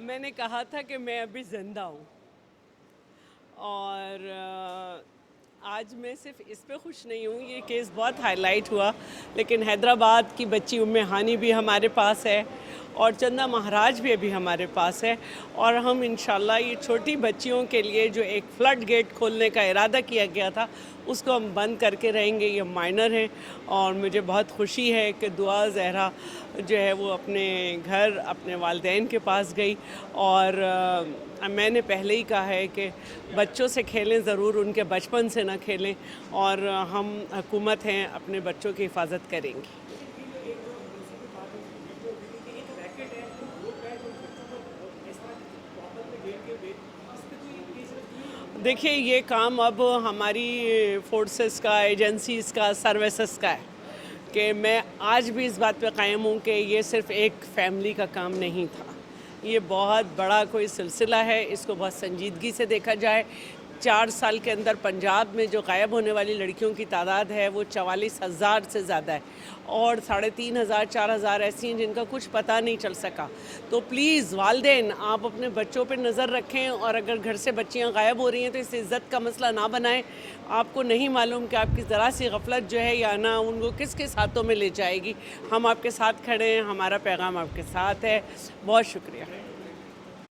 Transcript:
मैंने कहा था कि मैं अभी ज़िंदा हूँ और आज मैं सिर्फ इस पे खुश नहीं हूँ, ये केस बहुत हाईलाइट हुआ, लेकिन हैदराबाद की बच्ची उम्मे हानी भी हमारे पास है और चंदा महाराज भी अभी हमारे पास है और हम इंशाल्लाह ये छोटी बच्चियों के लिए जो एक फ्लड गेट खोलने का इरादा किया गया था उसको हम बंद करके रहेंगे। ये माइनर हैं और मुझे बहुत खुशी है कि दुआ ज़हरा जो है वो अपने घर अपने वालिदैन के पास गई और मैंने पहले ही कहा है कि बच्चों से खेलें ज़रूर, उनके बचपन से ना खेलें और हम हुकूमत हैं अपने बच्चों की हिफाजत करेंगे। देखिए ये काम अब हमारी फोर्सेस का, एजेंसीज़ का, सर्विसेज का है कि मैं आज भी इस बात पे कायम हूँ कि ये सिर्फ एक फैमिली का काम नहीं था, ये बहुत बड़ा कोई सिलसिला है, इसको बहुत संजीदगी से देखा जाए। 4 साल के अंदर पंजाब में जो गायब होने वाली लड़कियों की तादाद है वो 44,000 से ज़्यादा है और 3,500 4,000 ऐसी हैं जिनका कुछ पता नहीं चल सका। तो प्लीज़ वालिदैन आप अपने बच्चों पे नज़र रखें और अगर घर से बच्चियां गायब हो रही हैं तो इस इज़्ज़त का मसला ना बनाएं। आपको नहीं मालूम कि आपकी ज़रा सी गफलत जो है या ना उनको किस किस हाथों में ले जाएगी। हम आपके साथ खड़े हैं, हमारा पैगाम आपके साथ है। बहुत शुक्रिया।